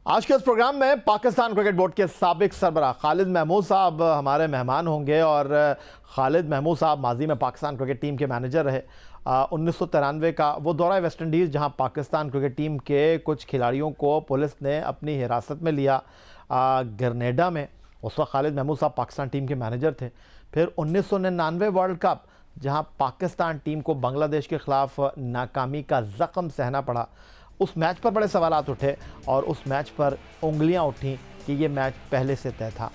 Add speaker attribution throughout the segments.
Speaker 1: आज के इस प्रोग्राम में पाकिस्तान क्रिकेट बोर्ड के साबिक सरबराह खालिद महमूद साहब हमारे मेहमान होंगे। और खालिद महमूद साहब माजी में पाकिस्तान क्रिकेट टीम के मैनेजर रहे। 1993 का वो दौरा वेस्ट इंडीज़ जहां पाकिस्तान क्रिकेट टीम के कुछ खिलाड़ियों को पुलिस ने अपनी हिरासत में लिया ग्रेनेडा में। उस वक्त खालिद महमूद साहब पाकिस्तान टीम के मैनेजर थे। फिर 1999 वर्ल्ड कप जहां पाकिस्तान टीम को बांग्लादेश के ख़िलाफ़ नाकामी का ज़ख्म सहना पड़ा। उस मैच पर बड़े सवालात उठे और उस मैच पर उंगलियां उठी कि ये मैच पहले से तय था।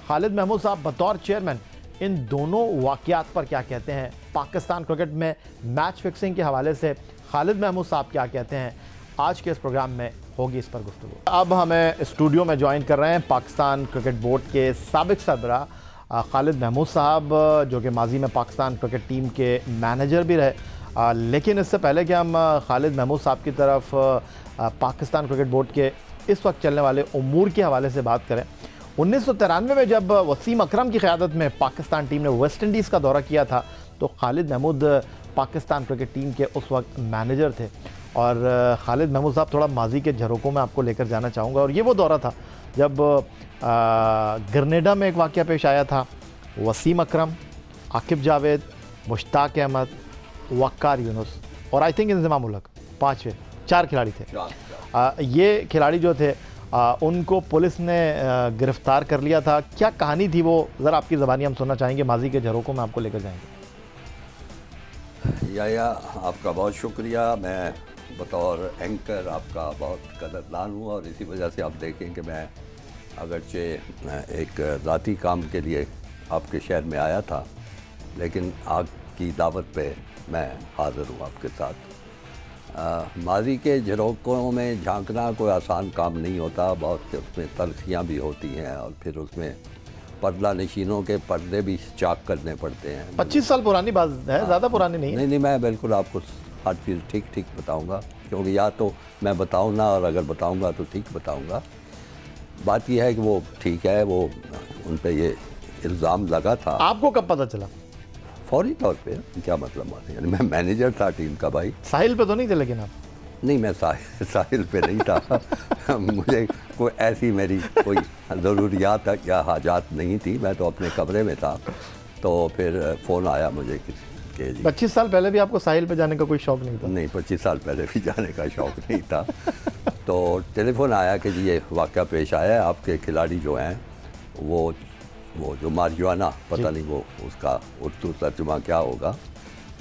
Speaker 1: खालिद महमूद साहब बतौर चेयरमैन इन दोनों वाक़यात पर क्या कहते हैं, पाकिस्तान क्रिकेट में मैच फिक्सिंग के हवाले से खालिद महमूद साहब क्या कहते हैं, आज के इस प्रोग्राम में होगी इस पर गुफ्तगू। अब हमें स्टूडियो में ज्वाइन कर रहे हैं पाकिस्तान क्रिकेट बोर्ड के साबिक सरबराह खालिद महमूद साहब, जो कि माजी में पाकिस्तान क्रिकेट टीम के मैनेजर भी रहे। लेकिन इससे पहले कि हम खालिद महमूद साहब की तरफ पाकिस्तान क्रिकेट बोर्ड के इस वक्त चलने वाले उमूर के हवाले से बात करें, 1993 में जब वसीम अकरम की क़यादत में पाकिस्तान टीम ने वेस्ट इंडीज़ का दौरा किया था तो खालिद महमूद पाकिस्तान क्रिकेट टीम के उस वक्त मैनेजर थे। और खालिद महमूद साहब, थोड़ा माजी के झरोकों में आपको लेकर जाना चाहूँगा। और ये वो दौरा था जब ग्रेनेडा में एक वाक़या पेश आया था। वसीम अकरम, आकिब जावेद, मुश्ताक अहमद, वक्कार यूनुस और आई थिंक इंज़माम उल हक, चार खिलाड़ी थे। ये खिलाड़ी जो थे उनको पुलिस ने गिरफ़्तार कर लिया था। क्या कहानी थी वो, ज़रा आपकी ज़बानी हम सुनना चाहेंगे, माजी के झरोकों में आपको लेकर जाएंगे।
Speaker 2: या आपका बहुत शुक्रिया। मैं बतौर एंकर आपका बहुत कदरदान हूँ और इसी वजह से आप देखें कि मैं अगरचे एक ज़ाती काम के लिए आपके शहर में आया था, लेकिन आपकी दावत पे मैं हाज़िर हूँ आपके साथ। माजी के झरोकों में झांकना कोई आसान काम नहीं होता, बहुत उसमें तलखियाँ भी होती हैं और फिर उसमें पर्दा नशीनों के पर्दे भी चाक करने पड़ते हैं।
Speaker 1: 25 साल पुरानी बात है, ज़्यादा पुरानी नहीं है।
Speaker 2: नहीं, मैं बिल्कुल आपको हर चीज़ ठीक बताऊँगा, क्योंकि या तो मैं बताऊँ ना, और अगर बताऊँगा तो ठीक बताऊँगा। बात यह है कि वो ठीक है, वो उन पर ये इल्ज़ाम लगा था। आपको
Speaker 1: कब पता चला?
Speaker 2: फौरी तौर पे। क्या मतलब है, यानी मैं मैनेजर था टीम का भाई।
Speaker 1: साहिल पे तो नहीं थे लेकिन आप?
Speaker 2: नहीं, मैं साहिल पे नहीं था। मुझे कोई ऐसी मेरी कोई ज़रूरियात या हाजात नहीं थी, मैं तो अपने कमरे में था। तो फिर फ़ोन आया मुझे किसी के।
Speaker 1: 25 साल पहले भी आपको साहिल पे जाने का कोई शौक़ नहीं था?
Speaker 2: नहीं, 25 साल पहले भी जाने का शौक़ नहीं था। तो टेलीफोन आया कि जी ये वाक़या पेश आया है, आपके खिलाड़ी जो हैं वो जो मारिजुआना, पता नहीं वो उसका उर्दू तर्जुमा क्या होगा,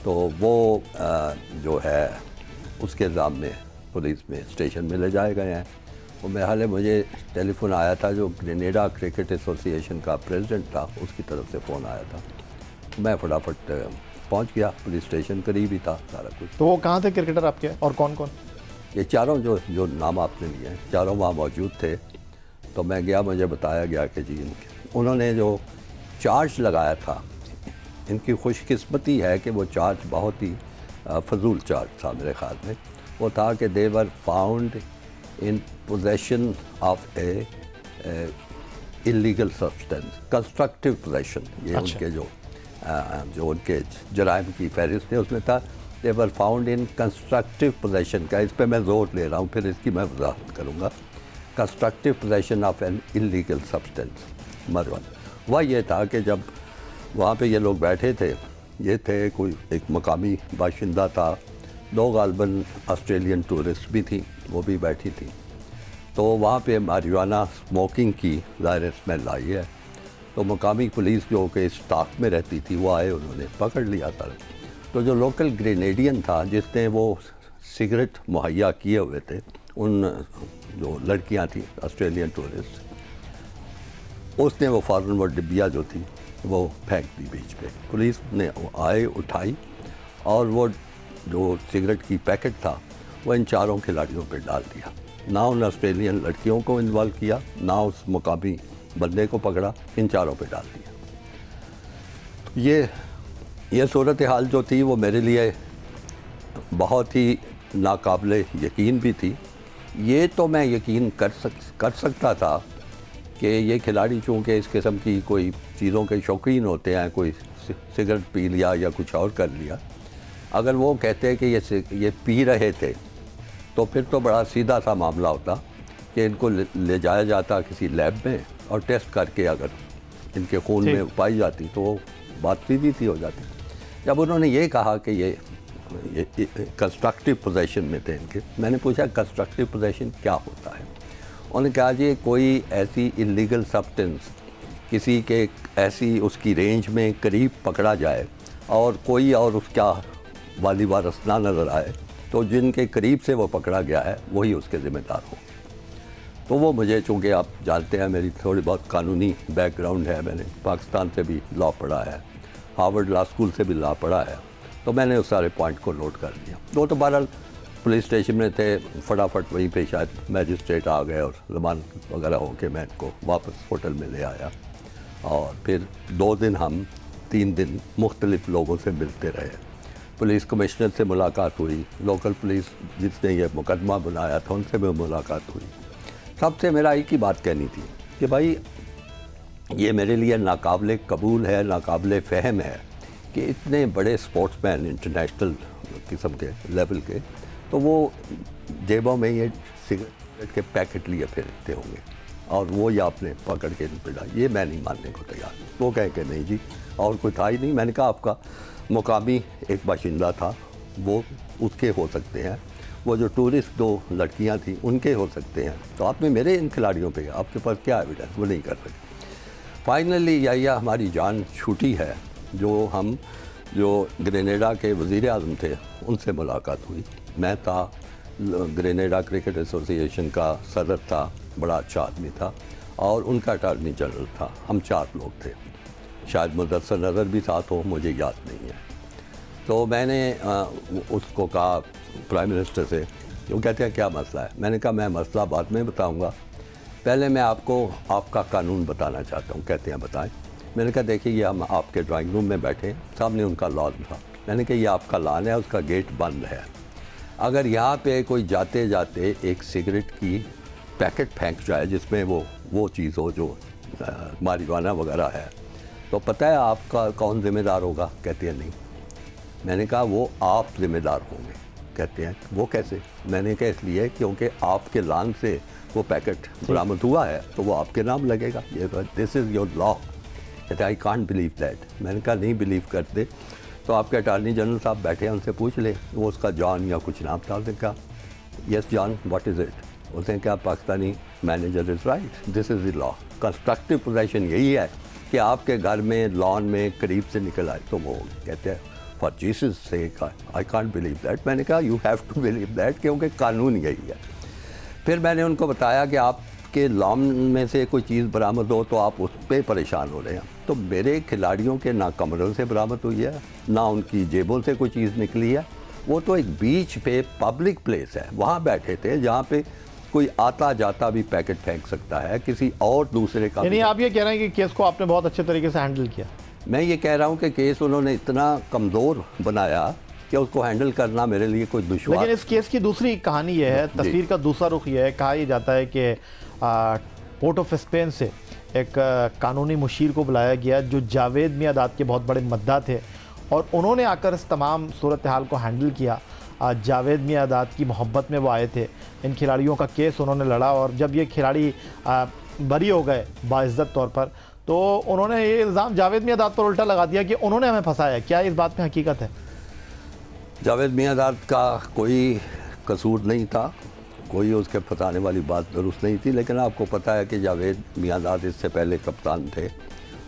Speaker 2: तो वो जो है उसके इल्ज़ाम में पुलिस में स्टेशन में ले जाए गए हैं। वो बहरहाल मुझे टेलीफोन आया था, जो ग्रेनेडा क्रिकेट एसोसिएशन का प्रेसिडेंट था, उसकी तरफ से फ़ोन आया था। मैं फटाफट पहुंच गया, पुलिस स्टेशन करीब ही था सारा कुछ।
Speaker 1: तो वो कहाँ थे क्रिकेटर आपके, और कौन कौन?
Speaker 2: ये चारों जो नाम आपने लिए हैं, चारों वहाँ मौजूद थे। तो मैं गया, मुझे बताया गया कि जी उन्होंने जो चार्ज लगाया था, इनकी खुशकिस्मती है कि वो चार्ज बहुत ही फजूल चार्ज था मेरे ख्याल में। वो था कि they were found in possession of a illegal substance, constructive possession. ये उनके जो उनके जराइम की फहरिस्त है उसमें था, they were found in constructive possession का। इस पर मैं ज़ोर ले रहा हूँ, फिर इसकी मैं वजाहत करूँगा। Constructive possession of an illegal substance मरवन। वह ये था कि जब वहाँ पे ये लोग बैठे थे, ये थे कोई एक मकामी बाशिंदा था, 2 गालबन ऑस्ट्रेलियन टूरिस्ट भी थी, वो भी बैठी थी। तो वहाँ पे मारिजुआना स्मोकिंग की ज़ाहिर स्मेल आई है। तो मकामी पुलिस जो कि स्टाफ में रहती थी, वो आए, उन्होंने पकड़ लिया था। तो जो लोकल ग्रेनेडियन था जिसने वो सिगरेट मुहैया किए हुए थे, उन जो लड़कियाँ थी ऑस्ट्रेलियन टूरिस्ट, उसने वो फ़ौरन वो डिब्बिया जो थी वो फेंक दी बीच पे। पुलिस ने आए, उठाई और वो जो सिगरेट की पैकेट था वो इन चारों खिलाड़ियों पे डाल दिया। ना उन ऑस्ट्रेलियन लड़कियों को इन्वॉल्व किया, ना उस मुकामी बंदे को पकड़ा, इन चारों पे डाल दिया। तो ये सूरत हाल जो थी वो मेरे लिए बहुत ही नाकाबिले यकीन भी थी। ये तो मैं यकीन कर सकता था कि ये खिलाड़ी चूँकि इस किस्म की कोई चीज़ों के शौकीन होते हैं, कोई सिगरेट पी लिया या कुछ और कर लिया, अगर वो कहते हैं कि ये पी रहे थे तो फिर तो बड़ा सीधा सा मामला होता कि इनको ले जाया जाता किसी लैब में और टेस्ट करके अगर इनके खून में पाई जाती तो वो बात सीधी सी हो जाती। जब उन्होंने ये कहा कि ये कंस्ट्रक्टिव पोजेशन में थे इनके, मैंने पूछा कंस्ट्रक्टिव पोजेशन क्या होता है। उन्होंने कहा जी कोई ऐसी इलीगल सब्सटेंस किसी के ऐसी उसकी रेंज में करीब पकड़ा जाए और कोई और उसका वाली वारस ना नज़र आए तो जिनके करीब से वो पकड़ा गया है वही उसके ज़िम्मेदार हो। तो वो मुझे, चूँकि आप जानते हैं मेरी थोड़ी बहुत कानूनी बैकग्राउंड है, मैंने पाकिस्तान से भी लॉ पढ़ा है, हार्वर्ड लॉ स्कूल से भी लॉ पढ़ा है, तो मैंने उस सारे पॉइंट को नोट कर लिया। वो तो बहरहाल पुलिस स्टेशन में थे, फटाफट वहीं पे शायद मैजिस्ट्रेट आ गए और जमान वगैरह होके मैं इनको वापस होटल में ले आया। और फिर 2 दिन हम 3 दिन मुख्तलिफ़ लोगों से मिलते रहे। पुलिस कमिश्नर से मुलाकात हुई, लोकल पुलिस जिसने ये मुकदमा बनाया था उनसे भी मुलाकात हुई। सबसे मेरा एक ही बात कहनी थी कि भाई ये मेरे लिए नाकाबिले कबूल है, नाकाबिले फ़हम है कि इतने बड़े स्पोर्ट्समैन इंटरनेशनल किस्म के लेवल के, तो वो जेबों में ये सिगरेट के पैकेट लिए फिरते होंगे और वो ये आपने पकड़ के पिटा, ये मैं नहीं मानने को तैयार। वो कहे कि नहीं जी और कोई था ही नहीं। मैंने कहा आपका मुकामी एक बाशिंदा था, वो उसके हो सकते हैं, वो जो टूरिस्ट 2 लड़कियां थी उनके हो सकते हैं, तो आपने मेरे इन खिलाड़ियों पे आपके पास क्या एविडेंस, वो नहीं कर सकते। फाइनली या हमारी जान छूटी है जो ग्रेनेडा के वज़ीर आज़म थे उनसे मुलाकात हुई। मैं था, ग्रेनेडा क्रिकेट एसोसिएशन का सदर था, बड़ा अच्छा आदमी था, और उनका अटॉर्नी जनरल था। हम 4 लोग थे, शायद मुदस्सर नज़र भी साथ हो, मुझे याद नहीं है। तो मैंने उसको कहा प्राइम मिनिस्टर से, वो कहते हैं क्या मसला है। मैंने कहा मैं मसला बाद में बताऊंगा, पहले मैं आपको आपका कानून बताना चाहता हूँ। कहते हैं बताएं। मैंने कहा देखिए ये हम आपके ड्राइंग रूम में बैठे हैं, सामने उनका लॉन था। मैंने कहा ये आपका लॉन है, उसका गेट बंद है, अगर यहाँ पे कोई जाते जाते एक सिगरेट की पैकेट फेंक जाए जिसमें वो चीज़ हो जो मारिजुआना वगैरह है, तो पता है आपका कौन ज़िम्मेदार होगा। कहते हैं नहीं। मैंने कहा वो आप ज़िम्मेदार होंगे। कहते हैं वो कैसे। मैंने कहा इसलिए क्योंकि आपके लान से वो पैकेट बरामद हुआ है तो वो आपके नाम लगेगा, ये दिस इज़ योर लॉ। कहते आई कांट बिलीव दैट। मैंने कहा नहीं बिलीव करते तो आपके अटॉर्नी जनरल साहब बैठे हैं, उनसे पूछ ले, वो उसका जॉन या कुछ नाम था। उसने कहा yes John what is it. उसने कहा Pakistani manager is right, this is the law. Constructive possession यही है कि आपके घर में लॉन में करीब से निकल आए तो वो कहते हैं for Jesus sake I can't believe that. मैंने कहा you have to believe that, क्योंकि कानून यही है। फिर मैंने उनको बताया कि आपके लॉन में से कोई चीज़ बरामद हो तो आप उस पर परेशान हो रहे हैं। तो मेरे खिलाड़ियों के ना कमरों से बरामद हुई है, ना उनकी जेबों से कोई चीज़ निकली है। वो तो एक बीच पे पब्लिक प्लेस है, वहाँ बैठे थे जहाँ पे कोई आता जाता भी पैकेट फेंक सकता है किसी और दूसरे का।
Speaker 1: यानी आप ये कह रहे हैं कि केस को आपने बहुत अच्छे तरीके से हैंडल किया।
Speaker 2: मैं ये कह रहा हूँ कि केस उन्होंने इतना कमज़ोर बनाया कि उसको हैंडल करना मेरे लिए कोई दुश्वार।
Speaker 1: लेकिन इस केस की दूसरी कहानी ये है, तस्वीर का दूसरा रुख ये है, कहा यह जाता है कि पोर्ट ऑफ स्पेन से एक कानूनी मुशीर को बुलाया गया जो जावेद मियादाद के बहुत बड़े मद्दा थे, और उन्होंने आकर इस तमाम सूरत हाल को हैंडल किया। जावेद मियादाद की मोहब्बत में वो आए थे, इन खिलाड़ियों का केस उन्होंने लड़ा, और जब ये खिलाड़ी बरी हो गए बाइज़्ज़त तौर पर, तो उन्होंने ये इल्ज़ाम जावेद मियादाद पर उल्टा लगा दिया कि उन्होंने हमें फंसाया। क्या इस बात में हकीकत है?
Speaker 2: जावेद मियादाद का कोई कसूर नहीं था, कोई उसके फंसाने वाली बात दुरुस्त नहीं थी। लेकिन आपको पता है कि जावेद मियादाद इससे पहले कप्तान थे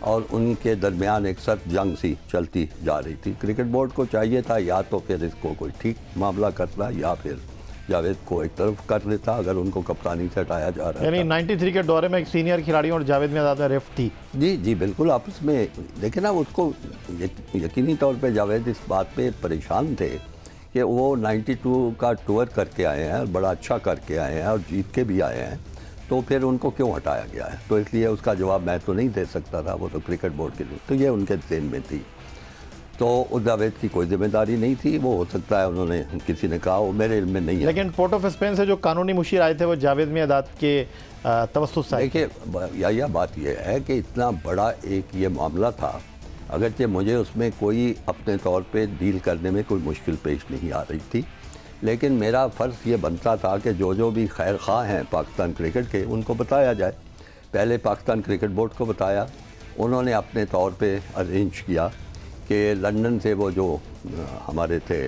Speaker 2: और उनके दरमियान एक सख्त जंग सी चलती जा रही थी। क्रिकेट बोर्ड को चाहिए था या तो फिर इसको कोई ठीक मामला करता या फिर जावेद को एक तरफ कर देता अगर उनको कप्तानी से हटाया जा रहा है।
Speaker 1: यानी 93 के दौरे में एक सीनियर खिलाड़ी और जावेद मियादाद में रिफ्ट थी।
Speaker 2: जी बिल्कुल आपस में। लेकिन ना उसको यकीनी तौर पे जावेद इस बात पे परेशान थे कि वो 92 का टूर करके आए हैं, बड़ा अच्छा करके आए हैं और जीत के भी आए हैं, तो फिर उनको क्यों हटाया गया है। तो इसलिए उसका जवाब मैं तो नहीं दे सकता था, वो तो क्रिकेट बोर्ड के लिए, तो ये उनके ज़हन में थी। तो उस जावेद की कोई जिम्मेदारी नहीं थी, वो हो सकता है उन्होंने किसी ने कहा, वो मेरे इल्म में नहीं है।
Speaker 1: लेकिन पोर्ट ऑफ स्पेन से जो कानूनी मुशीर आए थे वो जावेद मियादाद के तवस्सुस से।
Speaker 2: देखिए यह बात यह है कि इतना बड़ा एक ये मामला था, अगरचे मुझे उसमें कोई अपने तौर पे डील करने में कोई मुश्किल पेश नहीं आ रही थी, लेकिन मेरा फ़र्ज़ ये बनता था कि जो भी खैर ख़्वाह हैं पाकिस्तान क्रिकेट के, उनको बताया जाए। पहले पाकिस्तान क्रिकेट बोर्ड को बताया, उन्होंने अपने तौर पे अरेंज किया कि लंदन से वो जो हमारे थे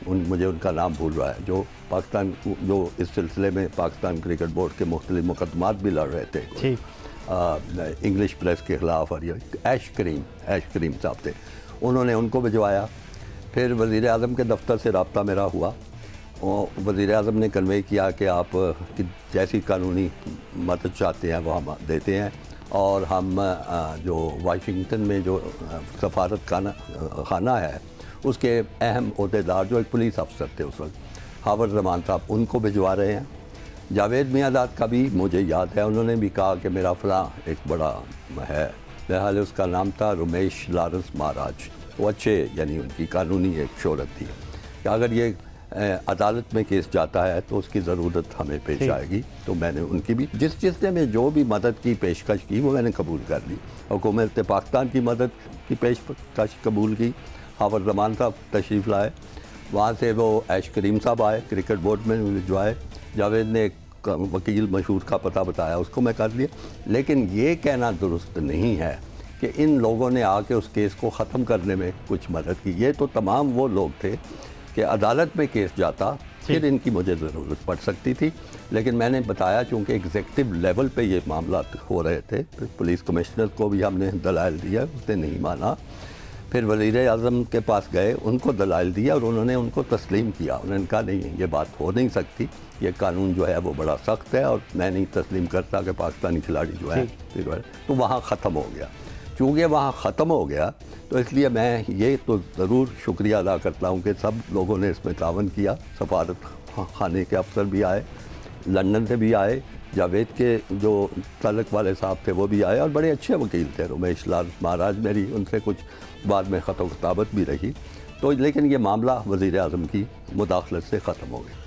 Speaker 2: मुझे उनका नाम भूल रहा है, जो पाकिस्तान जो इस सिलसिले में पाकिस्तान क्रिकेट बोर्ड के मुख्तलिफ मुकदमात भी लड़ रहे थे इंग्लिश प्रेस के ख़िलाफ़, और ये ऐश करीम साहब थे, उन्होंने उनको भिजवाया। फिर वज़ीर आज़म के दफ्तर से रब्ता मेरा हुआ और वज़ीर आज़म ने कन्वे किया कि आप जैसी कानूनी मदद चाहते हैं वो हम देते हैं, और हम जो वाशिंगटन में जो सफारत खाना है उसके अहम ओहदेदार जो एक पुलिस अफसर थे उस वक्त, हावर ज़मान साहब, उनको भिजवा रहे हैं। जावेद मियाँदाद का भी मुझे याद है, उन्होंने भी कहा कि मेरा फ़लाँ एक बड़ा है, बहरहाल उसका नाम था रमेश लॉरेंस महाराज, वो अच्छे यानी उनकी कानूनी एक शोहरत थी कि अगर ये अदालत में केस जाता है तो उसकी ज़रूरत हमें पेश आएगी। तो मैंने उनकी भी जिसने में जो भी मदद की पेशकश की वो मैंने कबूल कर ली। हुकूमत पाकिस्तान की मदद की पेशकश कबूल की। हावर ज़मान साहब तशरीफ़ लाए, वहाँ से वो ऐश करीम साहब आए, क्रिकेट बोर्ड में जो आए, जावेद ने एक वकील मशहूर का पता बताया, उसको मैं कर लिया। लेकिन ये कहना दुरुस्त नहीं है कि इन लोगों ने आके उस केस को ख़त्म करने में कुछ मदद की। ये तो तमाम वो लोग थे कि अदालत में केस जाता फिर इनकी मुझे ज़रूरत पड़ सकती थी, लेकिन मैंने बताया चूँकि एग्जेक्टिव लेवल पे ये मामला हो रहे थे, पुलिस कमिश्नर को भी हमने दलाइल दिया, उसने नहीं माना। फिर वज़ीर आज़म के पास गए, उनको दलाइल दिया और उन्होंने उनको तस्लीम किया। उन्होंने कहा नहीं, ये बात हो नहीं सकती, ये कानून जो है वो बड़ा सख्त है और मैं नहीं तस्लीम करता कि पाकिस्तानी खिलाड़ी जो है, तो वहाँ ख़त्म हो गया। चूँकि वहाँ ख़त्म हो गया तो इसलिए मैं ये तो ज़रूर शुक्रिया अदा करता हूँ कि सब लोगों ने इसमें तावन किया। सफारत खाने के अफसर भी आए, लंदन से भी आए, जावेद के जो तलक वाले साहब थे वो भी आए, और बड़े अच्छे वकील थे, रमेश लाल महाराज, मेरी उनसे कुछ बाद में ख़त-ओ-ख़िताबत भी रही। तो लेकिन ये मामला वज़ीर आज़म की मुदाखलत से ख़त्म हो गया।